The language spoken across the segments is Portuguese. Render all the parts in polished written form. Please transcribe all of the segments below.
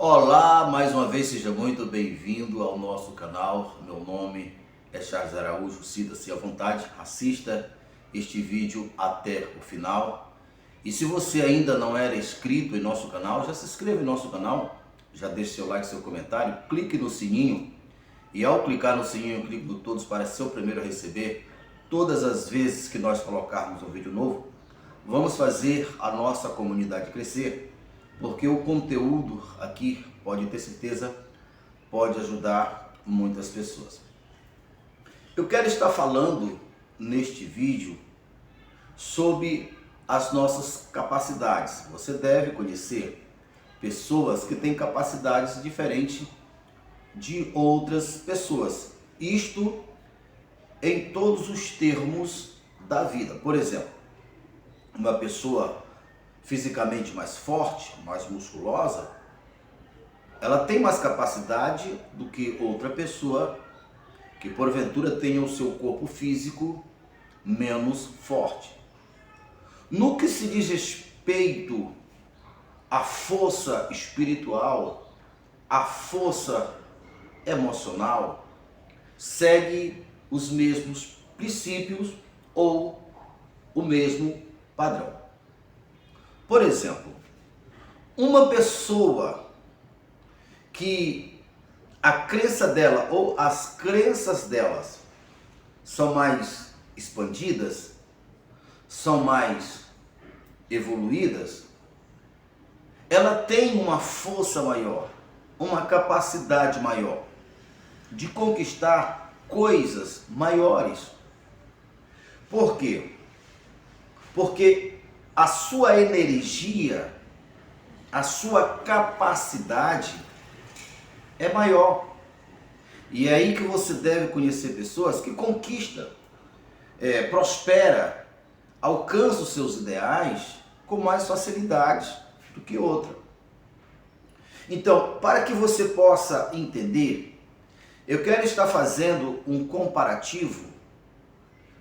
Olá, mais uma vez seja muito bem-vindo ao nosso canal. Meu nome é Charles Araújo, sinta-se à vontade, assista este vídeo até o final. E se você ainda não era inscrito em nosso canal, já se inscreva em nosso canal, já deixe seu like, seu comentário, clique no sininho e ao clicar no sininho, clique no todos para ser o primeiro a receber todas as vezes que nós colocarmos um vídeo novo. Vamos fazer a nossa comunidade crescer, porque o conteúdo aqui, pode ter certeza, pode ajudar muitas pessoas. Eu quero estar falando neste vídeo sobre as nossas capacidades. Você deve conhecer pessoas que têm capacidades diferentes de outras pessoas. Isto em todos os termos da vida. Por exemplo, uma pessoa fisicamente mais forte, mais musculosa, ela tem mais capacidade do que outra pessoa que porventura tenha o seu corpo físico menos forte. No que se diz respeito à força espiritual, à força emocional, segue os mesmos princípios ou o mesmo padrão. Por exemplo, uma pessoa que a crença dela ou as crenças delas são mais expandidas, são mais evoluídas, ela tem uma força maior, uma capacidade maior de conquistar coisas maiores. Por quê? Porque a sua energia, a sua capacidade é maior. E é aí que você deve conhecer pessoas que conquistam, prospera, alcançam os seus ideais com mais facilidade do que outra. Então, para que você possa entender, eu quero estar fazendo um comparativo,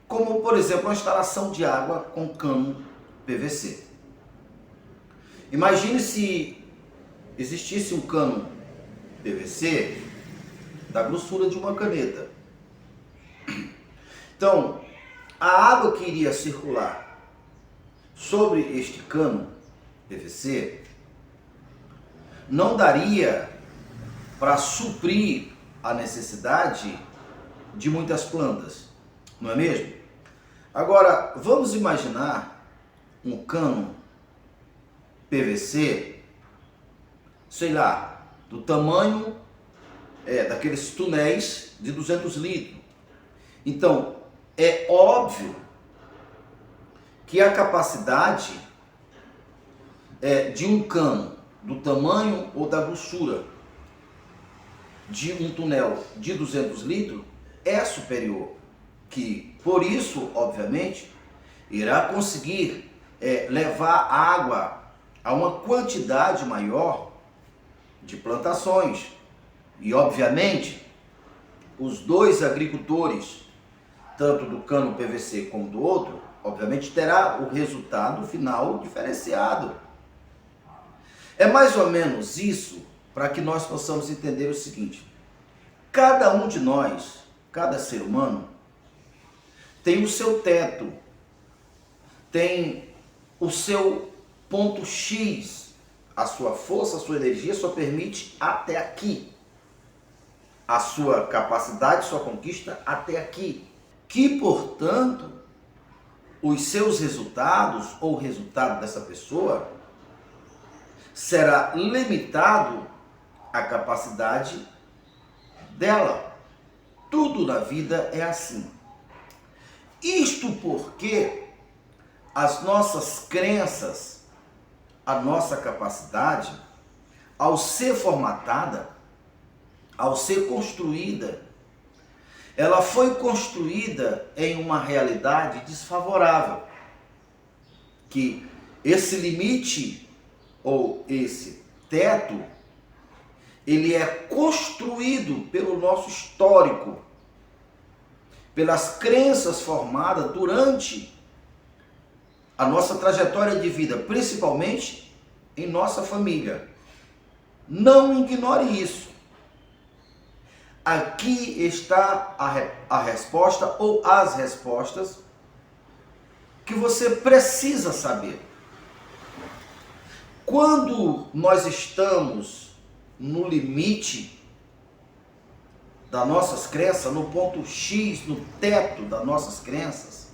como por exemplo a instalação de água com cano PVC. Imagine se existisse um cano PVC da grossura de uma caneta. Então, a água que iria circular sobre este cano PVC não daria para suprir a necessidade de muitas plantas, não é mesmo? Agora, vamos imaginar um cano PVC, sei lá, do tamanho daqueles túneis de 200 litros. Então, é óbvio que a capacidade de um cano do tamanho ou da grossura de um túnel de 200 litros é superior, que por isso, obviamente, irá conseguir levar água a uma quantidade maior de plantações. E obviamente, os dois agricultores, tanto do cano PVC como do outro, obviamente terá o resultado final diferenciado. É mais ou menos isso para que nós possamos entender o seguinte: cada um de nós, cada ser humano, tem o seu teto, tem o seu ponto X, a sua força, a sua energia só permite até aqui. A sua capacidade, sua conquista até aqui. Que, portanto, os seus resultados ou o resultado dessa pessoa será limitado à capacidade dela. Tudo na vida é assim. Isto porque as nossas crenças, a nossa capacidade, ao ser formatada, ao ser construída, ela foi construída em uma realidade desfavorável. Que esse limite ou esse teto, ele é construído pelo nosso histórico, pelas crenças formadas durante a nossa trajetória de vida, principalmente em nossa família. Não ignore isso. Aqui está a resposta ou as respostas que você precisa saber. Quando nós estamos no limite das nossas crenças, no ponto X, no teto das nossas crenças,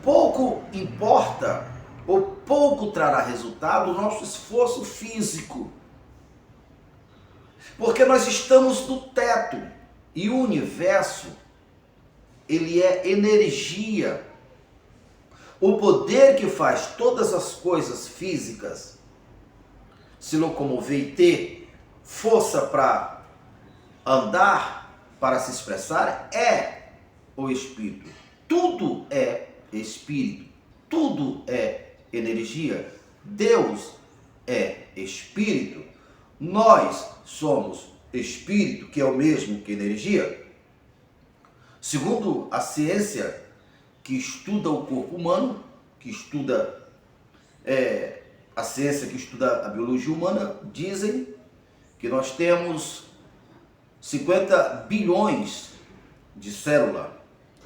pouco importa ou pouco trará resultado o nosso esforço físico. Porque nós estamos no teto e o universo, ele é energia. O poder que faz todas as coisas físicas se locomover e ter força para andar, para se expressar, é o espírito. Tudo é espírito, tudo é energia. Deus é espírito. Nós somos espírito, que é o mesmo que energia. Segundo a ciência que estuda o corpo humano, que estuda a ciência que estuda a biologia humana, dizem que nós temos 50 bilhões de células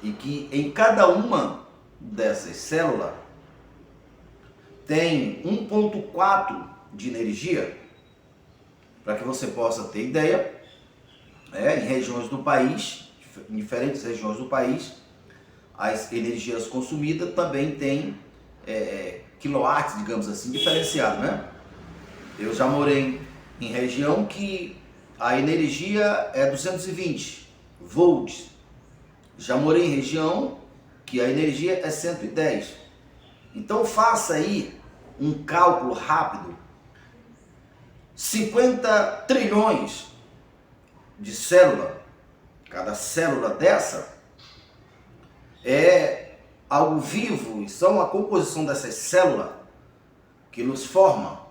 e que em cada uma dessas células tem 1,4 de energia. Para que você possa ter ideia, em regiões do país, em diferentes regiões do país, as energias consumidas também têm quilowatts, digamos assim, diferenciado, né? Eu já morei em região que a energia é 220 volts. Já morei em região que a energia é 110. Então faça aí um cálculo rápido. 50 trilhões de célula, cada célula dessa é algo vivo e são a composição dessas células que nos forma.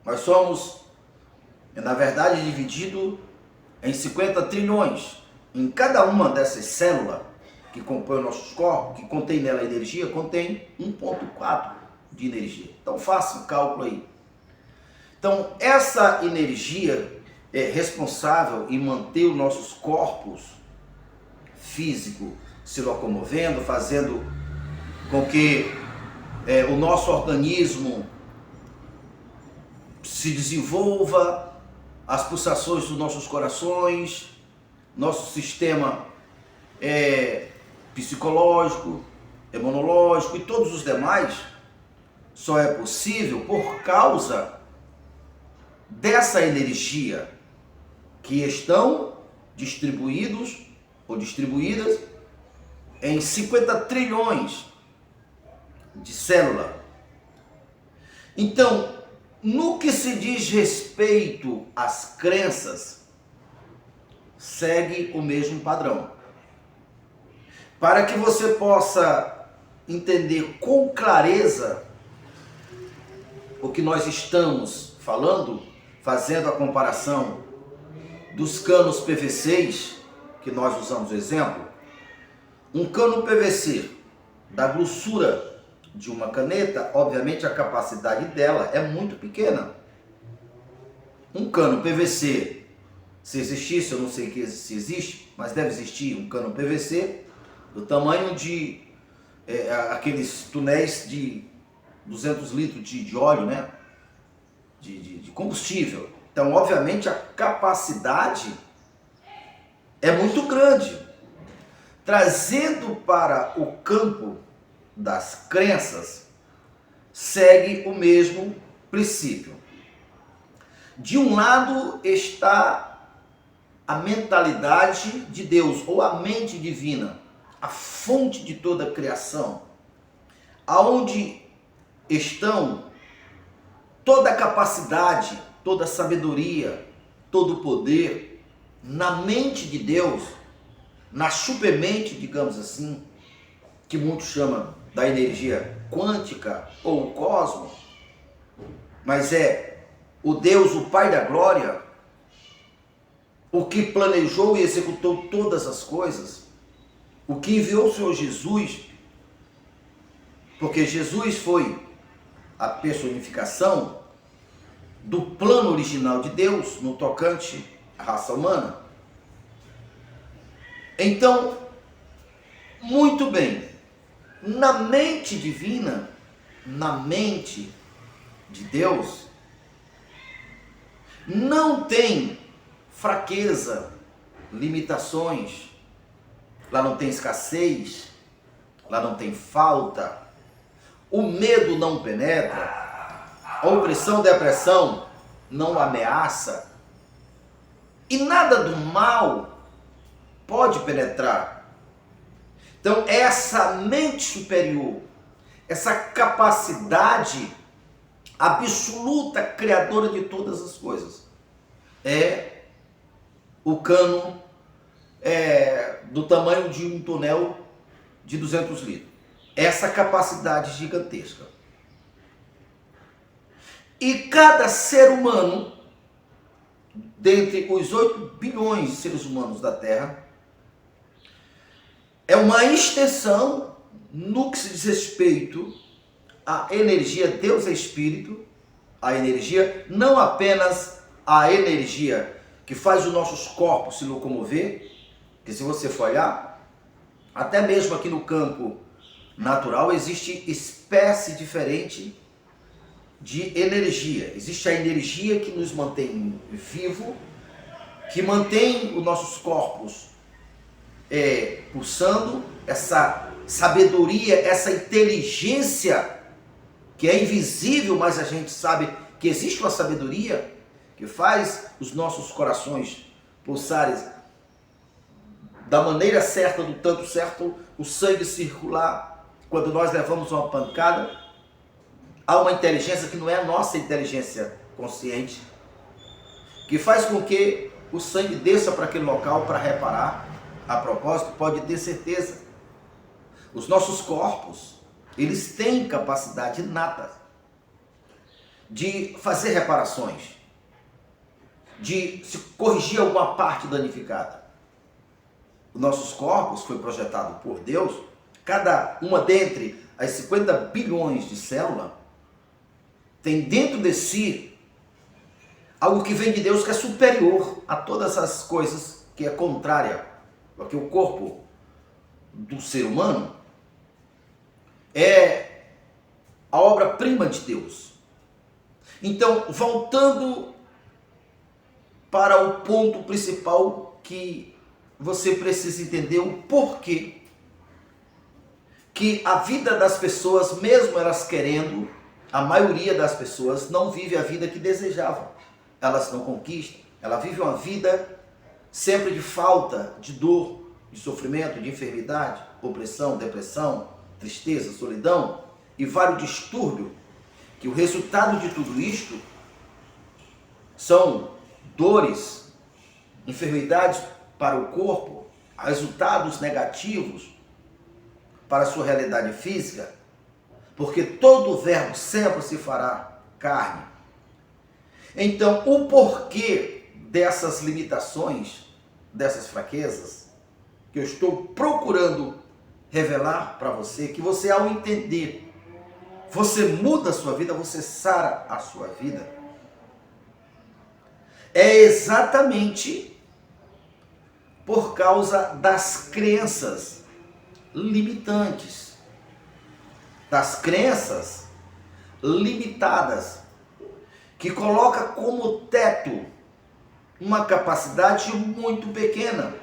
Nós somos, na verdade, dividido em 50 trilhões. Em cada uma dessas células que compõem nossos corpos, que contém nela energia, contém 1,4 de energia. Então faça o cálculo aí. Então, essa energia é responsável em manter os nossos corpos físicos se locomovendo, fazendo com que o nosso organismo se desenvolva, as pulsações dos nossos corações, nosso sistema psicológico, imunológico e todos os demais, só é possível por causa dessa energia que estão distribuídos ou distribuídas em 50 trilhões de células. Então, no que se diz respeito às crenças, segue o mesmo padrão. Para que você possa entender com clareza o que nós estamos falando, fazendo a comparação dos canos PVCs, que nós usamos o exemplo, um cano PVC da grossura de uma caneta, obviamente a capacidade dela é muito pequena. Um cano PVC, se existisse, eu não sei se existe, mas deve existir um cano PVC do tamanho de aqueles túneis de 200 litros de óleo, né? De combustível. Então, obviamente, a capacidade é muito grande. Trazendo para o campo das crenças, segue o mesmo princípio. De um lado está a mentalidade de Deus, ou a mente divina, a fonte de toda a criação, aonde estão toda a capacidade, toda a sabedoria, todo o poder na mente de Deus, na supermente, digamos assim, que muitos chamam da energia quântica ou o cosmos, mas é o Deus, o Pai da Glória, o que planejou e executou todas as coisas, o que enviou o Senhor Jesus, porque Jesus foi a personificação do plano original de Deus no tocante à raça humana. Então, muito bem, na mente divina, na mente de Deus, não tem fraqueza, limitações, lá não tem escassez, lá não tem falta, o medo não penetra, a opressão, depressão não ameaça, e nada do mal pode penetrar. Então, essa mente superior, essa capacidade absoluta criadora de todas as coisas, é o cano do tamanho de um tonel de 200 litros. Essa capacidade gigantesca. E cada ser humano, dentre os 8 bilhões de seres humanos da Terra, é uma extensão no que se diz respeito à energia. Deus é espírito, a energia, não apenas a energia que faz os nossos corpos se locomover, que se você for olhar, até mesmo aqui no campo natural existe espécie diferente de energia. Existe a energia que nos mantém vivo, que mantém os nossos corpos pulsando, essa sabedoria, essa inteligência que é invisível, mas a gente sabe que existe uma sabedoria que faz os nossos corações pulsarem da maneira certa, do tanto certo, o sangue circular. Quando nós levamos uma pancada, há uma inteligência que não é a nossa inteligência consciente, que faz com que o sangue desça para aquele local para reparar. A propósito, pode ter certeza, os nossos corpos, eles têm capacidade inata de fazer reparações, de se corrigir alguma parte danificada. Os nossos corpos foi projetado por Deus, cada uma dentre as 50 bilhões de células tem dentro de si algo que vem de Deus, que é superior a todas as coisas, que é contrária. Porque o corpo do ser humano é a obra-prima de Deus. Então, voltando para o ponto principal, que você precisa entender o porquê que a vida das pessoas, mesmo elas querendo, a maioria das pessoas não vive a vida que desejavam. Elas não conquistam, ela vive uma vida sempre de falta, de dor, de sofrimento, de enfermidade, opressão, depressão, tristeza, solidão e vários distúrbios, que o resultado de tudo isto são dores, enfermidades para o corpo, resultados negativos para a sua realidade física, porque todo verbo sempre se fará carne. Então, o porquê dessas limitações, dessas fraquezas, que eu estou procurando revelar para você, que você, ao entender, você muda a sua vida, você sara a sua vida, é exatamente por causa das crenças limitantes, das crenças limitadas, que coloca como teto uma capacidade muito pequena.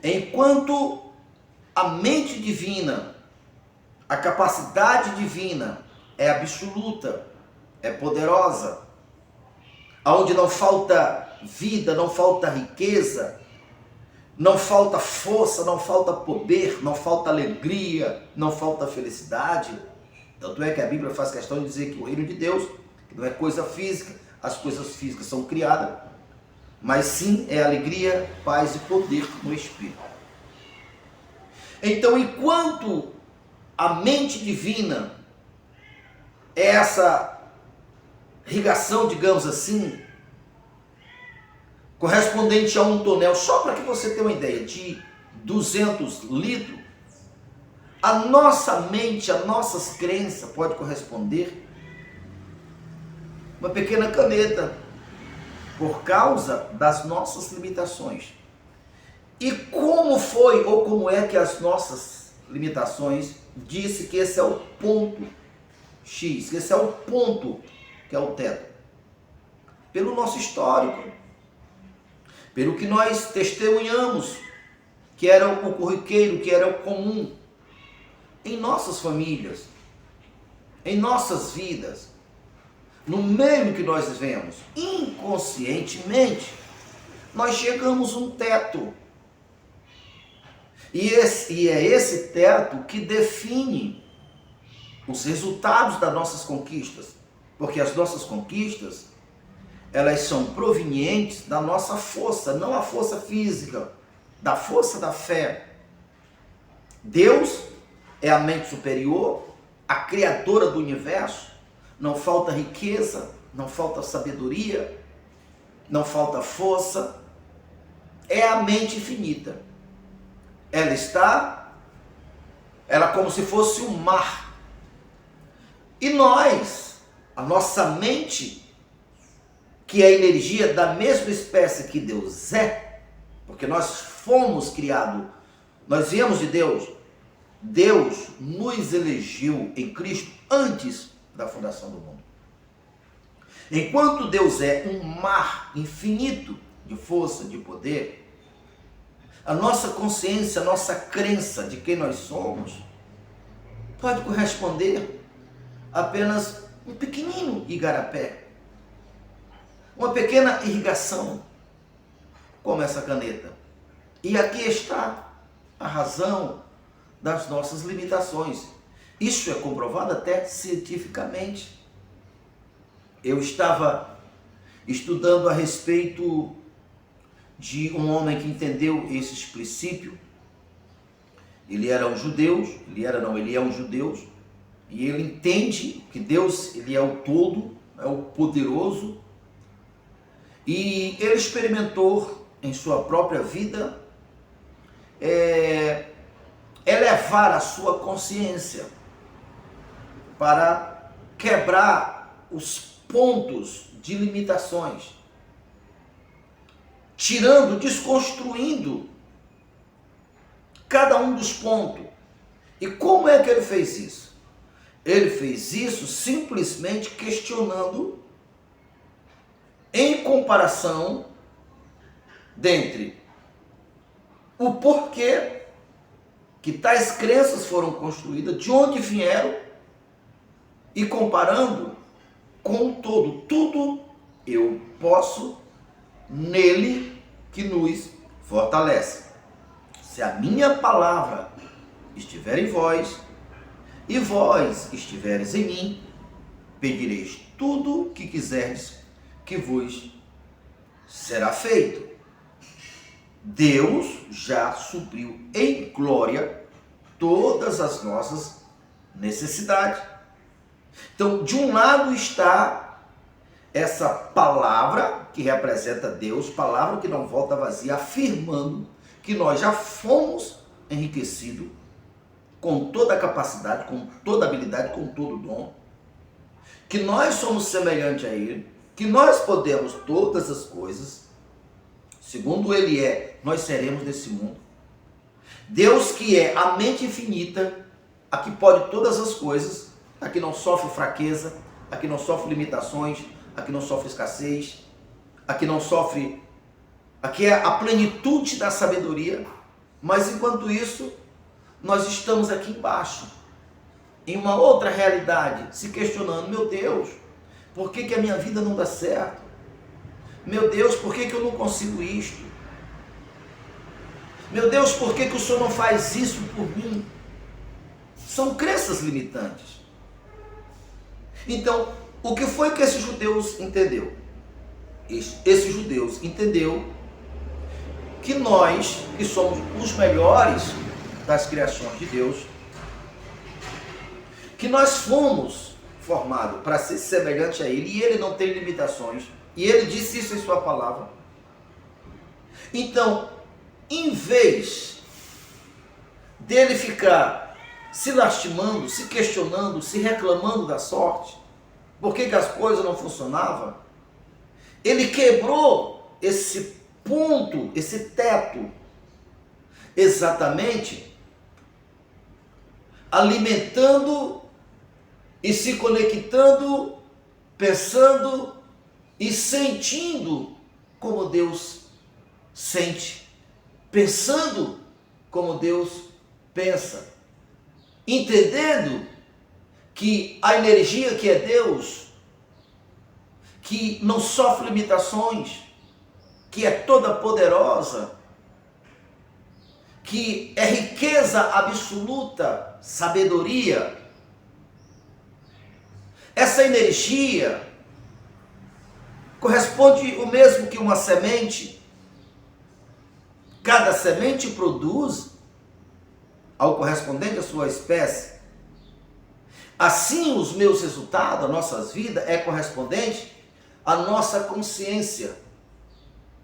Enquanto a mente divina, a capacidade divina é absoluta, é poderosa, onde não falta vida, não falta riqueza, não falta força, não falta poder, não falta alegria, não falta felicidade. Tanto é que a Bíblia faz questão de dizer que o reino de Deus, que não é coisa física, as coisas físicas são criadas, mas sim é alegria, paz e poder no Espírito. Então, enquanto a mente divina é essa irrigação, digamos assim, correspondente a um tonel, só para que você tenha uma ideia, de 200 litros, a nossa mente, as nossas crenças pode corresponder uma pequena caneta, por causa das nossas limitações. E como foi ou como é que as nossas limitações disse que esse é o ponto X, que esse é o ponto que é o teto? Pelo nosso histórico, pelo que nós testemunhamos, que era o corriqueiro, que era o comum em nossas famílias, em nossas vidas, no meio que nós vivemos, inconscientemente, nós chegamos a um teto. E é esse teto que define os resultados das nossas conquistas. Porque as nossas conquistas, elas são provenientes da nossa força, não a força física, da força da fé. Deus é a mente superior, a criadora do universo. Não falta riqueza, não falta sabedoria, não falta força. É a mente infinita. Ela é como se fosse um mar. E nós, a nossa mente, que é a energia da mesma espécie que Deus é, porque nós fomos criados, nós viemos de Deus. Deus nos elegeu em Cristo antes da fundação do mundo. Enquanto Deus é um mar infinito de força, de poder, a nossa consciência, a nossa crença de quem nós somos, pode corresponder a apenas um pequenino igarapé, uma pequena irrigação, como essa caneta. E aqui está a razão das nossas limitações. Isso é comprovado até cientificamente. Eu estava estudando a respeito de um homem que entendeu esses princípios. Ele é um judeu, e ele entende que Deus, ele é o todo, é o poderoso, e ele experimentou em sua própria vida elevar a sua consciência para quebrar os pontos de limitações, tirando, desconstruindo cada um dos pontos. E como é que ele fez isso? Ele fez isso simplesmente questionando, em comparação, dentre o porquê que tais crenças foram construídas, de onde vieram, e comparando com todo. Tudo eu posso nele que nos fortalece. Se a minha palavra estiver em vós, e vós estiveres em mim, pedireis tudo que quiserdes, que vos será feito. Deus já supriu em glória todas as nossas necessidades. Então, de um lado está essa palavra que representa Deus, palavra que não volta vazia, afirmando que nós já fomos enriquecidos com toda a capacidade, com toda a habilidade, com todo o dom, que nós somos semelhantes a Ele, que nós podemos todas as coisas, segundo Ele é, nós seremos desse mundo. Deus que é a mente infinita, a que pode todas as coisas, a que não sofre fraqueza, a que não sofre limitações, a que não sofre escassez, a que não sofre, a que é a plenitude da sabedoria. Mas enquanto isso, nós estamos aqui embaixo, em uma outra realidade, se questionando: meu Deus, por que a minha vida não dá certo? Meu Deus, por que eu não consigo isto? Meu Deus, por que o Senhor não faz isso por mim? São crenças limitantes. Então, o que foi que esses judeus entendeu? Esses judeus entendeu que nós, que somos os melhores das criações de Deus, que nós fomos formados para ser semelhante a Ele, e Ele não tem limitações, e Ele disse isso em sua palavra. Então, em vez dele ficar se lastimando, se questionando, se reclamando da sorte, Por que as coisas não funcionavam? Ele quebrou esse ponto, esse teto, exatamente alimentando e se conectando, pensando e sentindo como Deus sente, pensando como Deus pensa, entendendo que a energia que é Deus, que não sofre limitações, que é toda poderosa, que é riqueza absoluta, sabedoria. Essa energia corresponde o mesmo que uma semente. Cada semente produz ao correspondente à sua espécie. Assim, os meus resultados, as nossas vidas, é correspondente à nossa consciência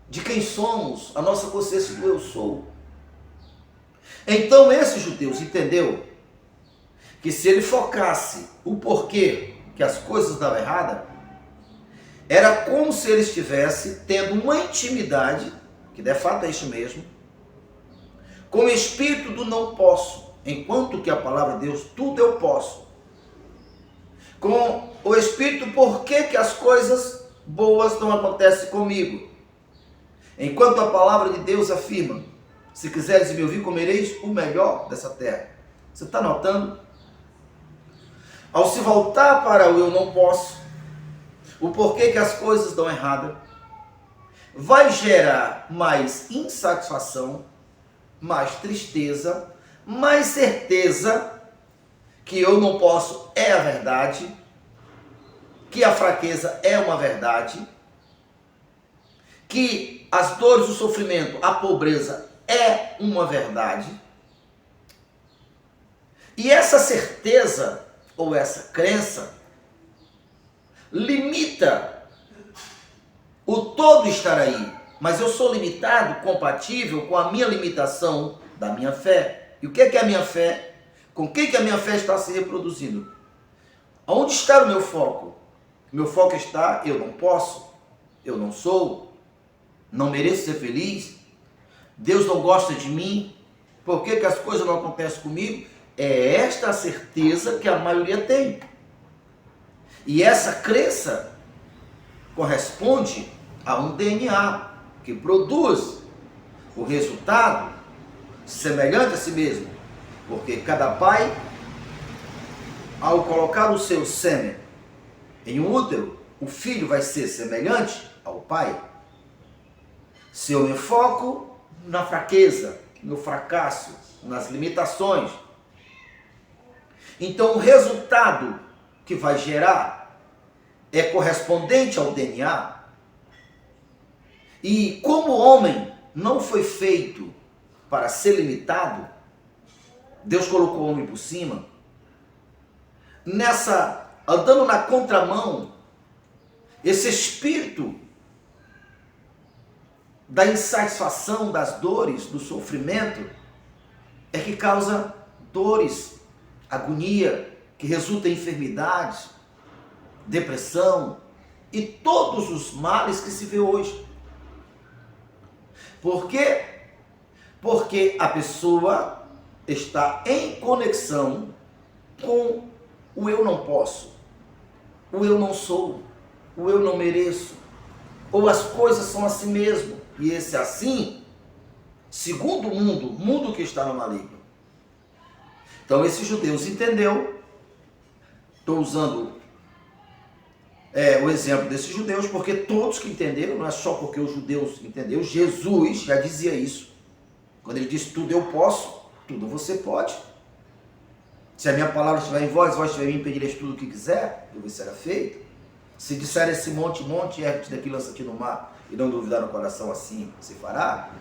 de quem somos, a nossa consciência do eu sou. Então, esse judeu entendeu que se ele focasse o porquê que as coisas davam errada, era como se ele estivesse tendo uma intimidade, que de fato é isso mesmo, com o espírito do não posso, enquanto que a palavra de Deus, tudo eu posso. Com o espírito, por que as coisas boas não acontecem comigo? Enquanto a palavra de Deus afirma, se quiseres me ouvir, comereis o melhor dessa terra. Você está notando? Ao se voltar para o eu não posso, o porquê que as coisas dão errado, vai gerar mais insatisfação, mais tristeza, mais certeza que eu não posso é a verdade, que a fraqueza é uma verdade, que as dores, o sofrimento, a pobreza é uma verdade. E essa certeza ou essa crença limita o todo estar aí, mas eu sou limitado, compatível com a minha limitação da minha fé. E o que é a minha fé? Com que a minha fé está se reproduzindo? Onde está o meu foco? Meu foco está, eu não posso, eu não sou, não mereço ser feliz, Deus não gosta de mim, por que as coisas não acontecem comigo? É esta a certeza que a maioria tem. E essa crença corresponde a um DNA que produz o resultado semelhante a si mesmo. Porque cada pai, ao colocar o seu sêmen em um útero, o filho vai ser semelhante ao pai. Se eu me foco na fraqueza, no fracasso, nas limitações, então o resultado que vai gerar é correspondente ao DNA. E como o homem não foi feito para ser limitado, Deus colocou o homem por cima, andando na contramão, esse espírito da insatisfação, das dores, do sofrimento, é que causa dores, agonia, que resulta em enfermidades, depressão e todos os males que se vê hoje. Por quê? Porque a pessoa está em conexão com o eu não posso, o eu não sou, o eu não mereço, ou as coisas são assim mesmo, e esse assim, segundo o mundo que está no maligno. Então esse judeu entendeu, estou usando o exemplo desses judeus, porque todos que entenderam, não é só porque os judeus entenderam, Jesus já dizia isso, quando ele disse tudo eu posso, tudo você pode. Se a minha palavra estiver em vós estiver em mim, pedireis tudo o que quiser, e será feito. Se disser esse monte, ergue-te daqui, lança-te no mar, e não duvidar no coração, assim se fará.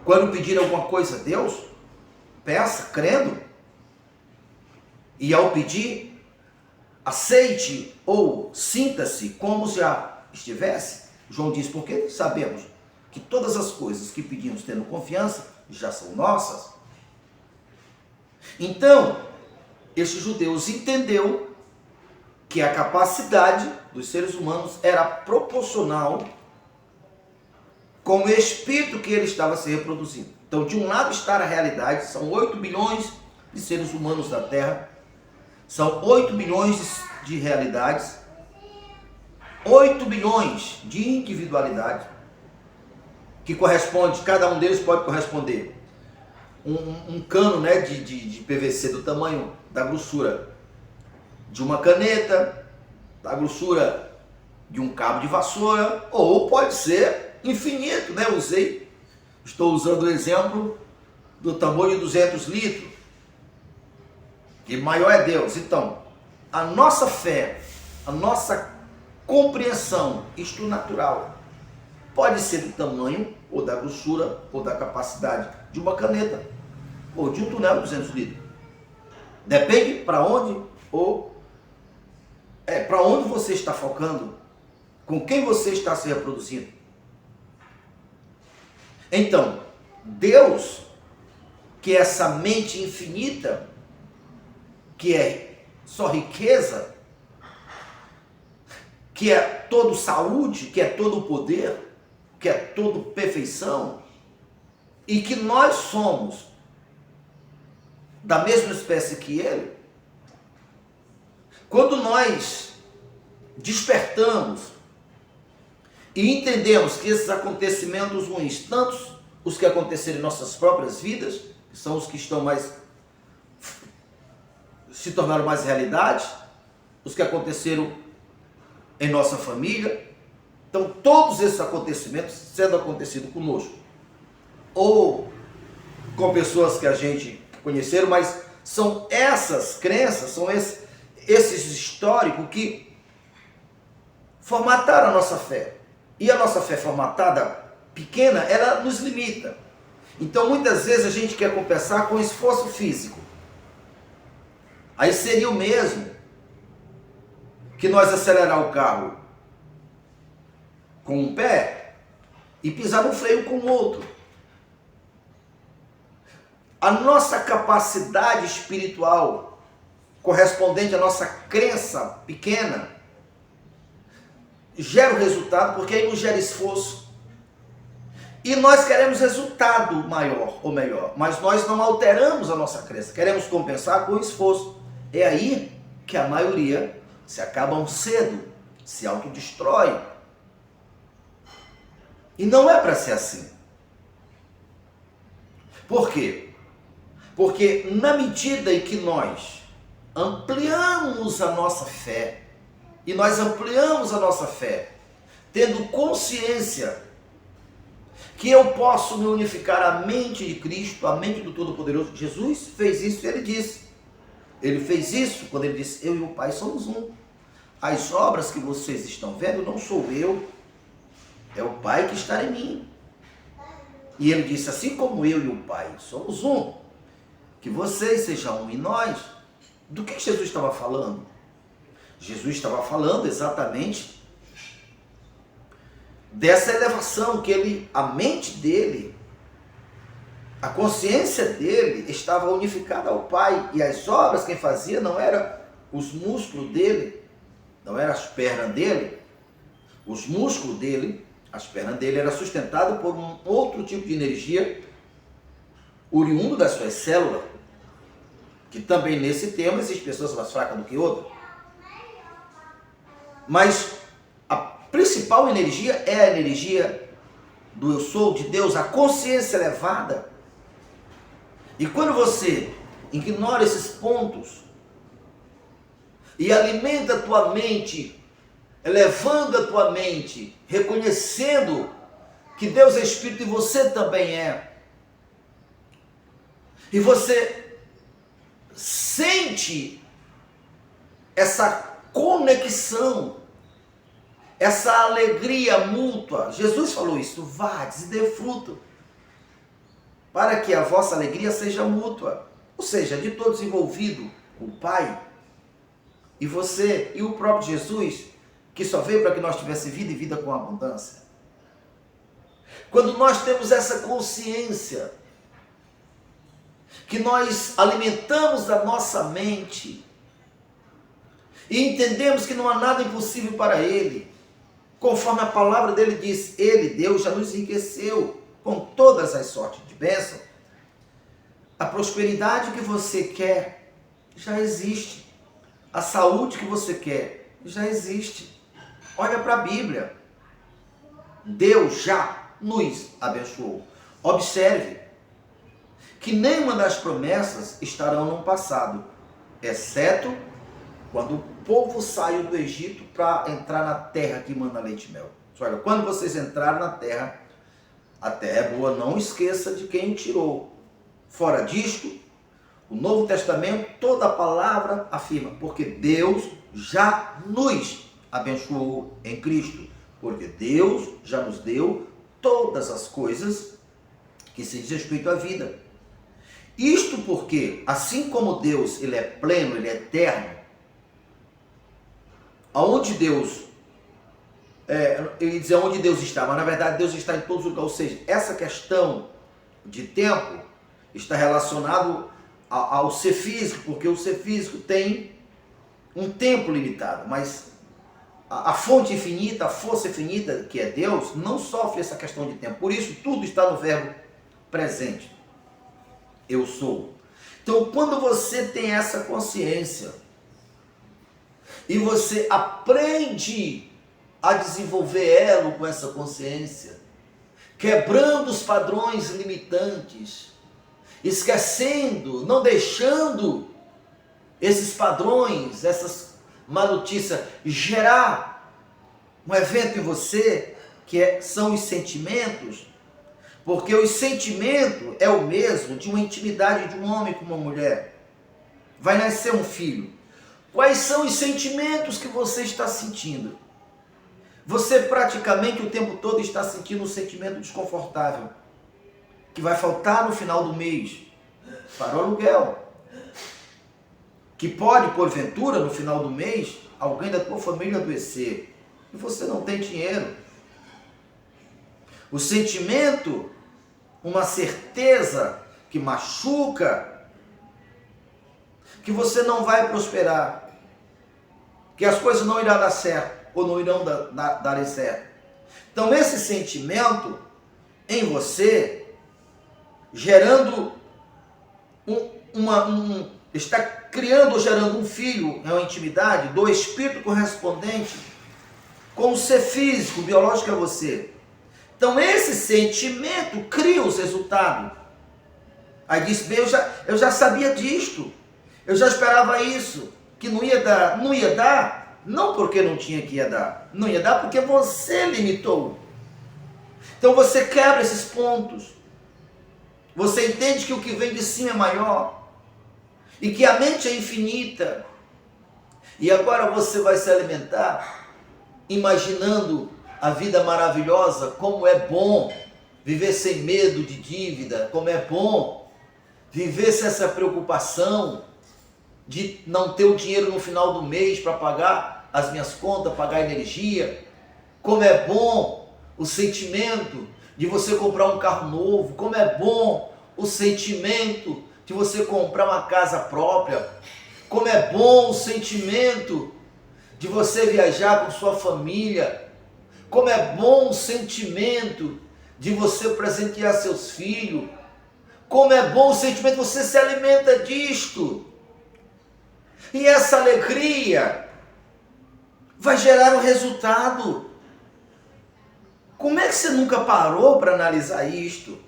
Quando pedir alguma coisa a Deus, peça, crendo. E ao pedir, aceite ou sinta-se como já estivesse. João diz, porque sabemos que todas as coisas que pedimos tendo confiança, já são nossas. Então, esse judeu entendeu que a capacidade dos seres humanos era proporcional com o espírito que ele estava se reproduzindo. Então, de um lado está a realidade, são 8 bilhões de seres humanos na Terra, são 8 bilhões de realidades, 8 bilhões de individualidade, que corresponde, cada um deles pode corresponder um cano, né, de PVC do tamanho, da grossura de uma caneta, da grossura de um cabo de vassoura, ou pode ser infinito, né? Estou usando o exemplo do tambor de 200 litros, que maior é Deus. Então, a nossa fé, a nossa compreensão, isto natural, pode ser do tamanho, ou da grossura, ou da capacidade de uma caneta, ou de um tonel de 200 litros. Depende para onde, para onde você está focando, com quem você está se reproduzindo. Então, Deus, que é essa mente infinita, que é só riqueza, que é todo saúde, que é todo poder, que é todo perfeição, e que nós somos da mesma espécie que Ele, quando nós despertamos e entendemos que esses acontecimentos ruins, tanto os que aconteceram em nossas próprias vidas, que são os que se tornaram mais realidade, os que aconteceram em nossa família, então todos esses acontecimentos sendo acontecido conosco, ou com pessoas que a gente conheceram, mas são essas crenças, são esses históricos que formataram a nossa fé. E a nossa fé formatada, pequena, ela nos limita. Então muitas vezes a gente quer compensar com esforço físico. Aí seria o mesmo que nós acelerar o carro com um pé e pisar no freio com o outro. A nossa capacidade espiritual, correspondente à nossa crença pequena, gera o resultado, porque aí nos gera esforço. E nós queremos resultado maior ou melhor, mas nós não alteramos a nossa crença, queremos compensar com esforço. É aí que a maioria se acabam cedo, se autodestrói. E não é para ser assim. Por quê? Porque na medida em que nós ampliamos a nossa fé, e nós ampliamos a nossa fé, tendo consciência que eu posso me unificar à mente de Cristo, à mente do Todo-Poderoso. Jesus fez isso e ele disse. Ele fez isso quando ele disse, eu e o Pai somos um. As obras que vocês estão vendo não sou eu, é o Pai que está em mim. E ele disse, assim como eu e o Pai somos um, que vocês sejam um em nós. Do que Jesus estava falando? Jesus estava falando exatamente dessa elevação que a mente dele, a consciência dele estava unificada ao Pai, e as obras quem fazia não eram os músculos dele, não eram as pernas dele, os músculos dele, as pernas dele eram sustentadas por um outro tipo de energia oriundo das suas células, que também nesse tema existem pessoas mais fracas do que outras. Mas a principal energia é a energia do eu sou, de Deus, a consciência elevada. E quando você ignora esses pontos e alimenta a tua mente, elevando a tua mente, reconhecendo que Deus é Espírito e você também é, e você sente essa conexão, essa alegria mútua. Jesus falou isso, vades e dê fruto, para que a vossa alegria seja mútua, ou seja, de todos envolvidos, o Pai e você e o próprio Jesus, que só veio para que nós tivéssemos vida e vida com abundância. Quando nós temos essa consciência, que nós alimentamos a nossa mente, E entendemos que não há nada impossível para Ele. Conforme a palavra dele diz, Ele, Deus, já nos enriqueceu com todas as sortes de bênção. A prosperidade que você quer já existe. A saúde que você quer já existe. Olha para a Bíblia. Deus já nos abençoou. Observe que nenhuma das promessas estarão no passado, exceto quando o povo saiu do Egito para entrar na terra que manda leite e mel. Olha, quando vocês entraram na terra, a terra é boa, não esqueça de quem o tirou. Fora disto, o Novo Testamento, toda a palavra afirma, porque Deus já nos abençoou em Cristo, porque Deus já nos deu todas as coisas que se diz respeito à vida. Isto porque, assim como Deus, ele é pleno, ele é eterno, aonde Deus, eu ia dizer onde Deus está, mas na verdade Deus está em todos os lugares, ou seja, essa questão de tempo está relacionado ao ser físico, porque o ser físico tem um tempo limitado, mas a fonte infinita, a força infinita, que é Deus, não sofre essa questão de tempo. Por isso, tudo está no verbo presente. Eu sou. Então, quando você tem essa consciência e você aprende a desenvolver elo com essa consciência, quebrando os padrões limitantes, esquecendo, não deixando esses padrões, essas má notícia gerar um evento em você, são os sentimentos, porque o sentimento é o mesmo de uma intimidade de um homem com uma mulher. Vai nascer um filho. Quais são os sentimentos que você está sentindo? Você praticamente o tempo todo está sentindo um sentimento desconfortável, que vai faltar no final do mês para o aluguel, que pode, porventura, no final do mês, alguém da tua família adoecer e você não tem dinheiro. O sentimento, uma certeza que machuca, que você não vai prosperar, que as coisas não irão dar certo, ou não irão dar certo. Então esse sentimento em você, gerando está criando ou gerando um filho, é uma intimidade do espírito correspondente com o ser físico, biológico é você. Então esse sentimento cria os resultados. Aí diz, eu já sabia disto, eu já esperava isso, que não ia dar, não porque não tinha que ia dar, não ia dar porque você limitou. Então você quebra esses pontos, você entende que o que vem de cima é maior, e que a mente é infinita, e agora você vai se alimentar, imaginando a vida maravilhosa, como é bom viver sem medo de dívida, como é bom viver sem essa preocupação de não ter o dinheiro no final do mês para pagar as minhas contas, pagar a energia, como é bom o sentimento de você comprar um carro novo, como é bom o sentimento de você comprar uma casa própria, como é bom o sentimento de você viajar com sua família, como é bom o sentimento de você presentear seus filhos, como é bom o sentimento, você se alimenta disto. E essa alegria vai gerar um resultado. Como é que você nunca parou para analisar isto?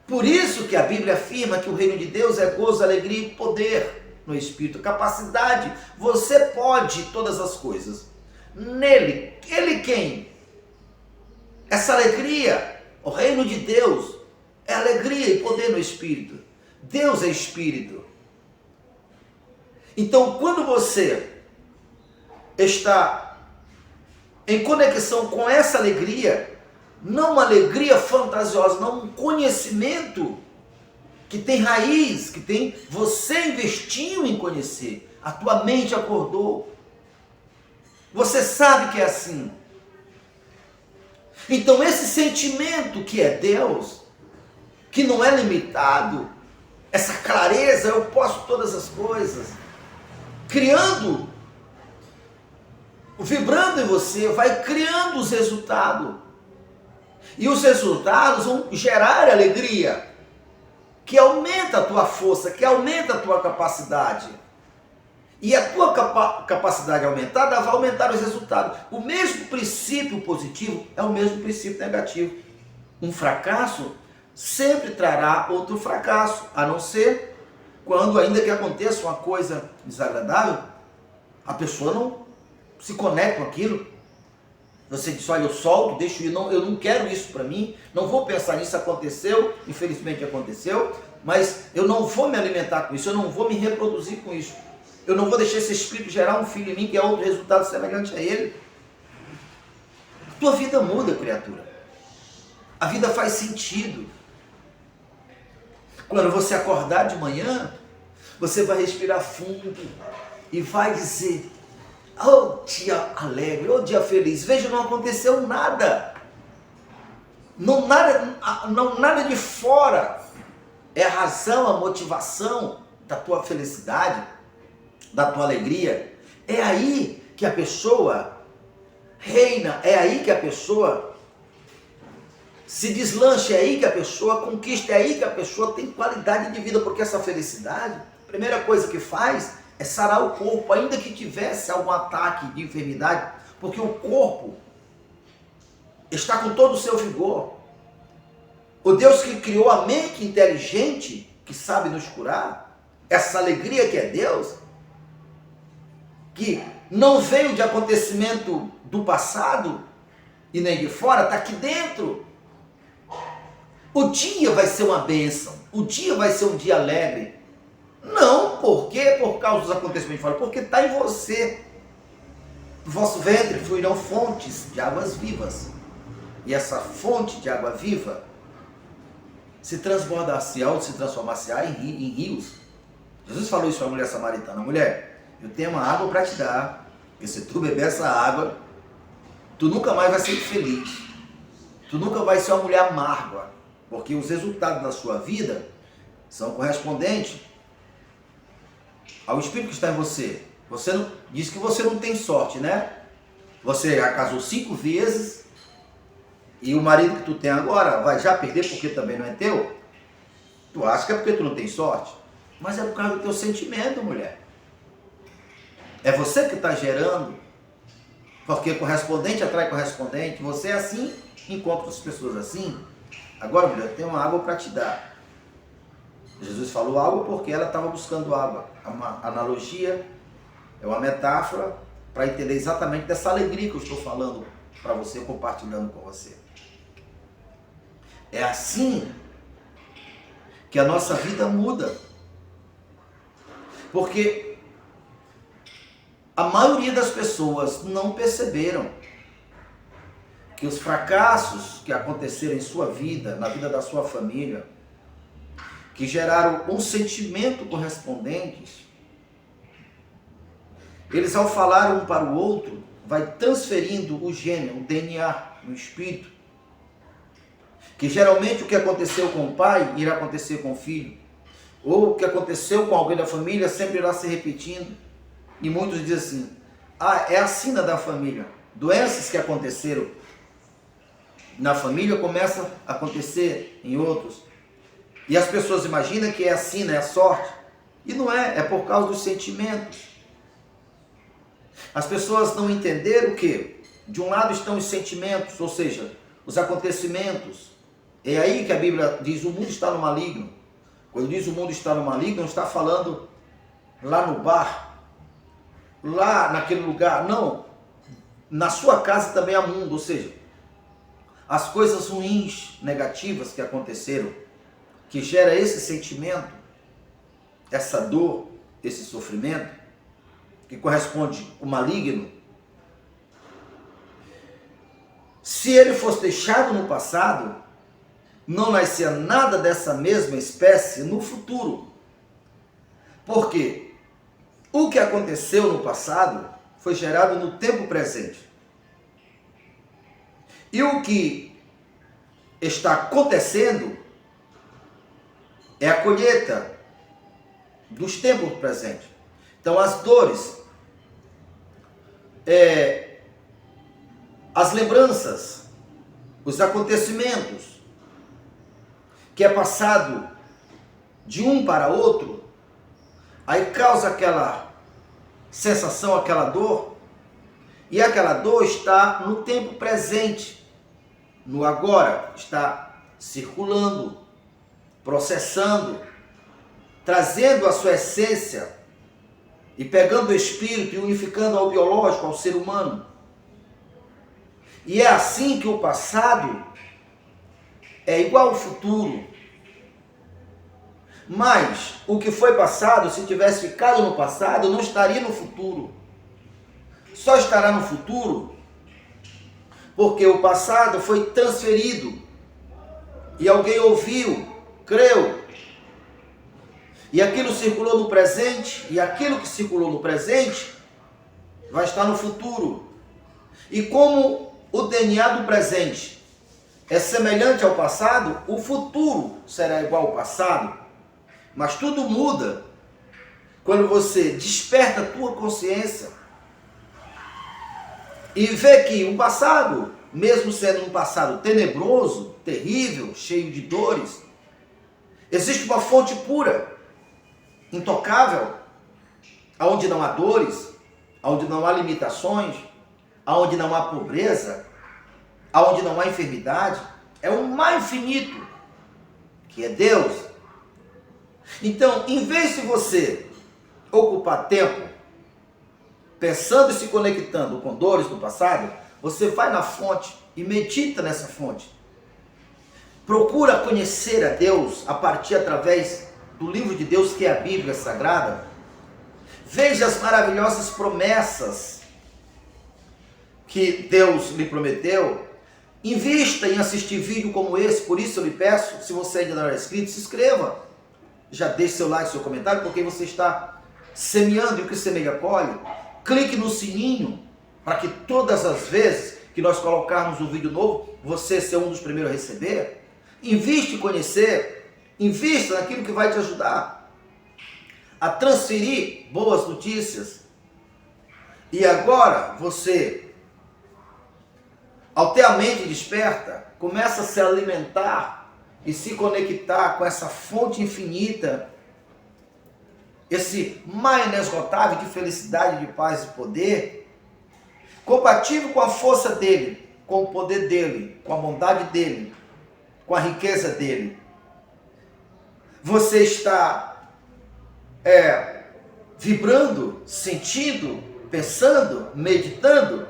Por isso que a Bíblia afirma que o reino de Deus é gozo, alegria e poder no Espírito. Capacidade, você pode todas as coisas. Nele, ele quem? Essa alegria, o reino de Deus é alegria e poder no Espírito. Deus é Espírito. Então, quando você está em conexão com essa alegria, não uma alegria fantasiosa, não um conhecimento que tem raiz, que tem, você investiu em conhecer, a tua mente acordou, você sabe que é assim. Então esse sentimento que é Deus, que não é limitado, essa clareza, eu posso todas as coisas, criando, vibrando em você, vai criando os resultados. E os resultados vão gerar alegria, que aumenta a tua força, que aumenta a tua capacidade. E a tua capacidade aumentada vai aumentar os resultados. O mesmo princípio positivo é o mesmo princípio negativo. Um fracasso sempre trará outro fracasso, a não ser quando, ainda que aconteça uma coisa desagradável, a pessoa não se conecta com aquilo. Você diz, olha, eu solto, deixo ir, não, eu não quero isso para mim, não vou pensar nisso, aconteceu, infelizmente aconteceu, mas eu não vou me alimentar com isso, eu não vou me reproduzir com isso. Eu não vou deixar esse espírito gerar um filho em mim que é outro resultado semelhante a ele. A tua vida muda, criatura. A vida faz sentido. Quando você acordar de manhã, você vai respirar fundo e vai dizer, oh dia alegre, oh dia feliz. Veja, não aconteceu nada. Não nada de fora é a razão, a motivação da tua felicidade, da tua alegria. É aí que a pessoa reina, é aí que a pessoa se deslancha, é aí que a pessoa conquista, é aí que a pessoa tem qualidade de vida, porque essa felicidade, a primeira coisa que faz é sarar o corpo, ainda que tivesse algum ataque de enfermidade, porque o corpo está com todo o seu vigor. O Deus que criou a mente inteligente, que sabe nos curar, essa alegria que é Deus, que não veio de acontecimento do passado e nem de fora, está aqui dentro. O dia vai ser uma bênção, o dia vai ser um dia alegre. Não porque por causa dos acontecimentos de fora, porque está em você. Do vosso ventre fluirão fontes de águas vivas. E essa fonte de água viva se transbordasse-á ou se transformasse-á em rios. Jesus falou isso para a mulher samaritana: mulher, eu tenho uma água para te dar, porque se tu beber essa água, tu nunca mais vai ser feliz. Tu nunca vai ser uma mulher amarga, porque os resultados da sua vida são correspondentes ao espírito que está em você. Você não, diz que você não tem sorte, né? Você já casou 5 vezes e o marido que tu tem agora vai já perder porque também não é teu? Tu acha que é porque tu não tem sorte? Mas é por causa do teu sentimento, mulher. É você que está gerando, porque correspondente atrai correspondente. Você é assim, encontra as pessoas assim. Agora, mulher, tem uma água para te dar. Jesus falou água porque ela estava buscando água. É uma analogia, é uma metáfora para entender exatamente dessa alegria que eu estou falando para você, compartilhando com você. É assim que a nossa vida muda. Porque a maioria das pessoas não perceberam que os fracassos que aconteceram em sua vida, na vida da sua família, que geraram um sentimento correspondente, eles, ao falar um para o outro, vai transferindo o gene, o DNA no espírito, que geralmente o que aconteceu com o pai irá acontecer com o filho, ou o que aconteceu com alguém da família sempre irá se repetindo. E muitos dizem assim, é a sina da família. Doenças que aconteceram na família começam a acontecer em outros. E as pessoas imaginam que é a sina, é a sorte. E não é, é por causa dos sentimentos. As pessoas não entenderam que de um lado estão os sentimentos, ou seja, os acontecimentos. É aí que a Bíblia diz, o mundo está no maligno. Quando diz o mundo está no maligno, não está falando lá no bar, lá naquele lugar, não. Na sua casa também há mundo, ou seja, as coisas ruins, negativas que aconteceram, que gera esse sentimento, essa dor, esse sofrimento, que corresponde ao maligno, se ele fosse deixado no passado, não nascia nada dessa mesma espécie no futuro. Porque o que aconteceu no passado foi gerado no tempo presente. E o que está acontecendo é a colheita dos tempos presentes. Então as dores, as lembranças, os acontecimentos que é passado de um para outro, aí causa aquela sensação, aquela dor, e aquela dor está no tempo presente, no agora, está circulando, processando, trazendo a sua essência e pegando o espírito e unificando ao biológico, ao ser humano. E é assim que o passado é igual ao futuro. Mas o que foi passado, se tivesse ficado no passado, não estaria no futuro. Só estará no futuro porque o passado foi transferido e alguém ouviu, creu, e aquilo circulou no presente, e aquilo que circulou no presente vai estar no futuro. E como o DNA do presente é semelhante ao passado, o futuro será igual ao passado. Mas tudo muda quando você desperta a tua consciência e vê que o passado, mesmo sendo um passado tenebroso, terrível, cheio de dores, existe uma fonte pura, intocável, aonde não há dores, aonde não há limitações, aonde não há pobreza, aonde não há enfermidade, é o mais infinito, que é Deus. Então, em vez de você ocupar tempo pensando e se conectando com dores do passado, você vai na fonte e medita nessa fonte. Procura conhecer a Deus através do livro de Deus, que é a Bíblia Sagrada. Veja as maravilhosas promessas que Deus lhe prometeu. Invista em assistir vídeo como esse. Por isso eu lhe peço, se você ainda não é inscrito, se inscreva. Já deixe seu like, seu comentário, porque você está semeando, e o que semeia colhe. Clique no sininho para que todas as vezes que nós colocarmos um vídeo novo, você ser um dos primeiros a receber. Investe em conhecer, invista naquilo que vai te ajudar a transferir boas notícias. E agora você, ao ter a mente desperta, começa a se alimentar e se conectar com essa fonte infinita, esse mar inesgotável de felicidade, de paz e poder, compatível com a força dele, com o poder dele, com a bondade dele, com a riqueza dele. Você está vibrando, sentindo, pensando, meditando.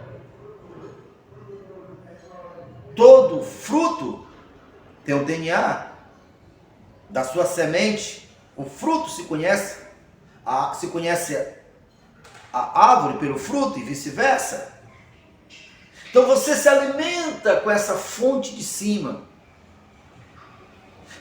Todo fruto tem o DNA da sua semente. O fruto se conhece a árvore pelo fruto e vice-versa. Então você se alimenta com essa fonte de cima.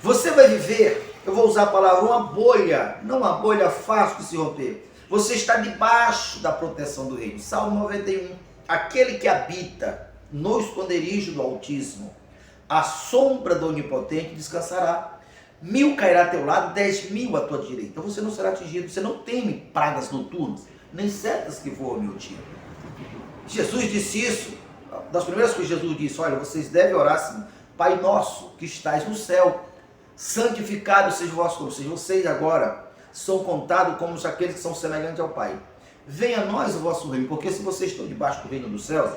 Você vai viver, eu vou usar a palavra, uma bolha, não uma bolha fácil de se romper. Você está debaixo da proteção do Reino. Salmo 91. Aquele que habita no esconderijo do Altíssimo, a sombra do Onipotente descansará. 1000 cairá a teu lado, 10.000 à tua direita. Então você não será atingido, você não teme pragas noturnas, nem setas que voam ao meu dia. Jesus disse isso, das primeiras coisas que Jesus disse: olha, vocês devem orar assim: Pai nosso que estais no céu, santificado seja o vosso nome. Ou seja, vocês agora são contados como aqueles que são semelhantes ao Pai. Venha a nós o vosso reino, porque se vocês estão debaixo do reino dos céus,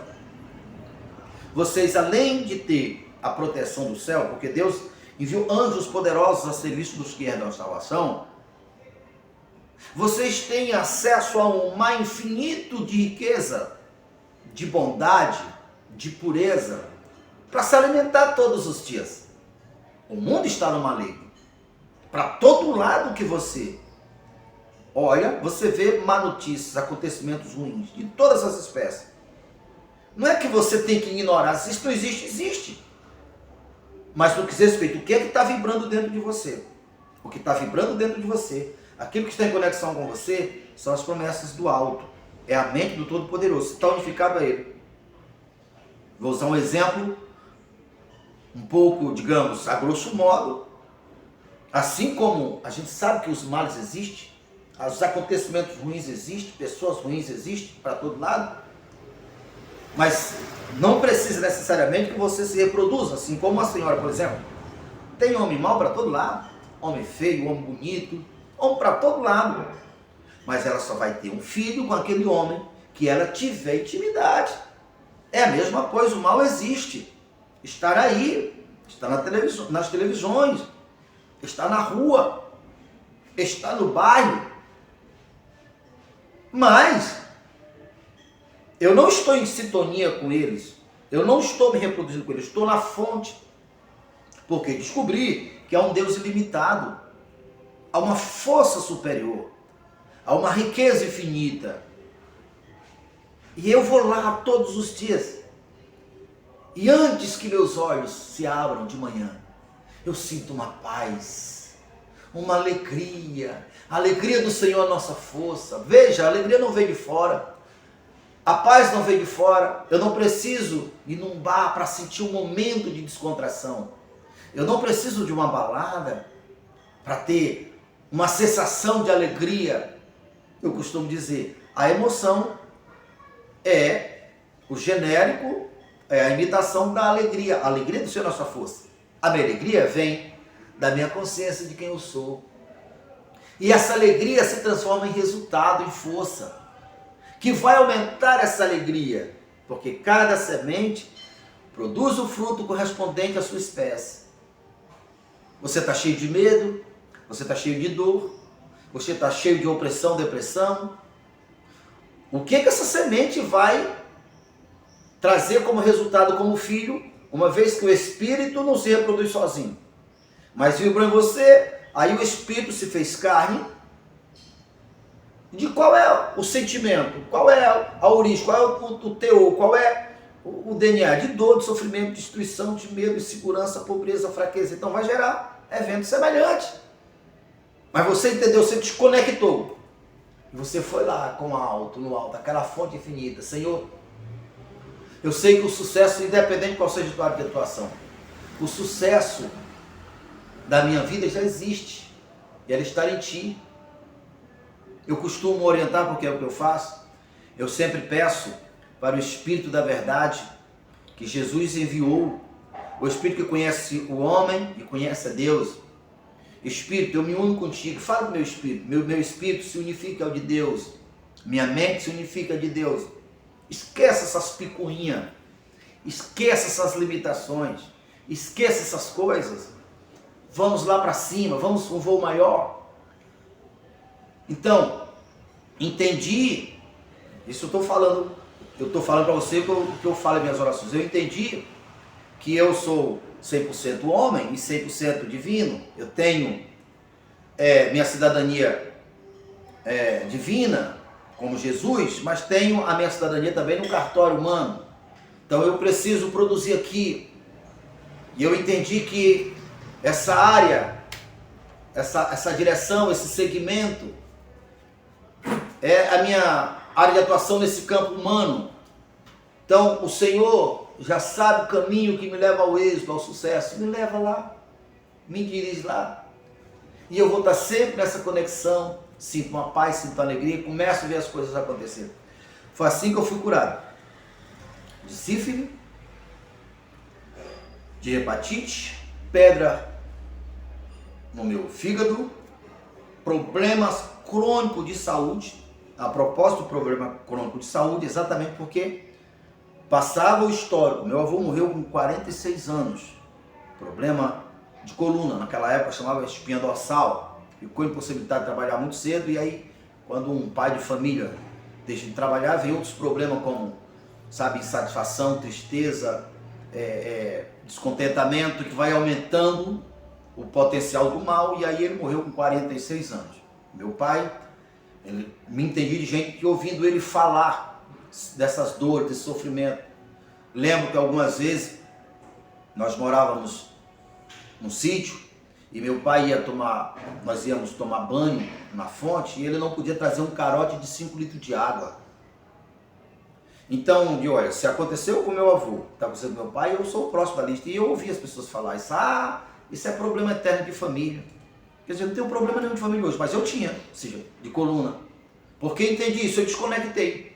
vocês, além de ter a proteção do céu, porque Deus enviou anjos poderosos a serviço dos que herdam a salvação, vocês têm acesso a um mar infinito de riqueza, de bondade, de pureza, para se alimentar todos os dias. O mundo está no maligno. Para todo lado que você olha, você vê má notícias, acontecimentos ruins, de todas as espécies. Não é que você tem que ignorar, se isso não existe, existe. Mas no que diz respeito, o que é que está vibrando dentro de você? O que está vibrando dentro de você, aquilo que está em conexão com você, são as promessas do alto. É a mente do Todo-Poderoso, está unificado a Ele. Vou usar um exemplo, um pouco, digamos, a grosso modo. Assim como a gente sabe que os males existem, Os acontecimentos ruins existem, pessoas ruins existem para todo lado, mas não precisa necessariamente que você se reproduza, assim como a senhora, por exemplo. Tem homem mau para todo lado, homem feio, homem bonito, homem para todo lado. Mas ela só vai ter um filho com aquele homem que ela tiver intimidade. É a mesma coisa, o mal existe. Está aí, está nas televisões, está na rua, está no bairro. Mas eu não estou em sintonia com eles, eu não estou me reproduzindo com eles, estou na fonte. Porque descobri que há um Deus ilimitado, há uma força superior, há uma riqueza infinita. E eu vou lá todos os dias. E antes que meus olhos se abram de manhã, eu sinto uma paz, uma alegria. A alegria do Senhor é a nossa força. Veja, a alegria não vem de fora. A paz não vem de fora. Eu não preciso ir num bar para sentir um momento de descontração. Eu não preciso de uma balada para ter uma sensação de alegria. Eu costumo dizer, a emoção é o genérico, é a imitação da alegria. A alegria do Senhor é a nossa força. A minha alegria vem da minha consciência de quem eu sou. E essa alegria se transforma em resultado, em força, que vai aumentar essa alegria, porque cada semente produz o fruto correspondente à sua espécie. Você está cheio de medo, você está cheio de dor, você está cheio de opressão, depressão. O que essa semente vai trazer como resultado, como filho, uma vez que o espírito não se reproduz sozinho, mas vibrou em você, aí o espírito se fez carne. De qual é o sentimento, qual é a origem, qual é o teor, qual é o DNA? De dor, de sofrimento, de destruição, de medo, insegurança, pobreza, fraqueza. Então vai gerar eventos semelhantes. Mas você entendeu, você desconectou. E você foi lá com alto, no alto, aquela fonte infinita. Senhor, eu sei que o sucesso, independente de qual seja a tua área de atuação, o sucesso da minha vida já existe. E ela está em ti. Eu costumo orientar, porque é o que eu faço. Eu sempre peço para o Espírito da verdade, que Jesus enviou, o Espírito que conhece o homem e conhece a Deus. Espírito, eu me uno contigo, fala do meu espírito, meu espírito se unifica ao de Deus, minha mente se unifica ao de Deus. Esquece essas picuinhas, esquece essas limitações, esquece essas coisas. Vamos lá para cima, vamos para um voo maior. Então, entendi, isso eu estou falando para você que eu falo em minhas orações. Eu entendi que eu sou 100% homem e 100% divino. Eu tenho minha cidadania divina, como Jesus, mas tenho a minha cidadania também no cartório humano. Então eu preciso produzir aqui. E eu entendi que essa área, essa direção, esse segmento, é a minha área de atuação nesse campo humano. Então o Senhor já sabe o caminho que me leva ao êxito, ao sucesso. Me leva lá, me dirige lá. E eu vou estar sempre nessa conexão. Sinto uma paz, sinto uma alegria, começo a ver as coisas acontecendo. Foi assim que eu fui curado. De sífilis, de hepatite, pedra no meu fígado, problemas crônicos de saúde. A propósito do problema crônico de saúde, exatamente porque passava o histórico. Meu avô morreu com 46 anos. Problema de coluna, naquela época chamava espinha dorsal. Ficou impossibilitado de trabalhar muito cedo, e aí, quando um pai de família deixa de trabalhar, vem outros problemas como, sabe, insatisfação, tristeza, descontentamento, que vai aumentando o potencial do mal, e aí ele morreu com 46 anos. Meu pai, ele me entendi de gente que ouvindo ele falar dessas dores, desse sofrimento. Lembro que algumas vezes nós morávamos num sítio e meu pai nós íamos tomar banho na fonte e ele não podia trazer um carote de 5 litros de água. Então, olha, se aconteceu com meu avô, está acontecendo com meu pai, eu sou o próximo da lista. E eu ouvi as pessoas falar isso, isso é problema eterno de família. Quer dizer, não tenho problema nenhum de família hoje, mas eu tinha, ou seja, de coluna. Porque entendi isso, eu desconectei.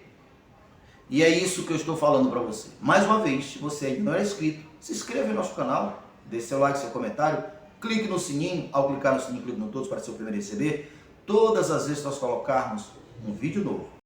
E é isso que eu estou falando para você. Mais uma vez, se você ainda não é inscrito, se inscreva no nosso canal, deixe seu like, seu comentário, clique no sininho, ao clicar no sininho, clique no todos para ser o primeiro a receber todas as vezes que nós colocarmos um vídeo novo.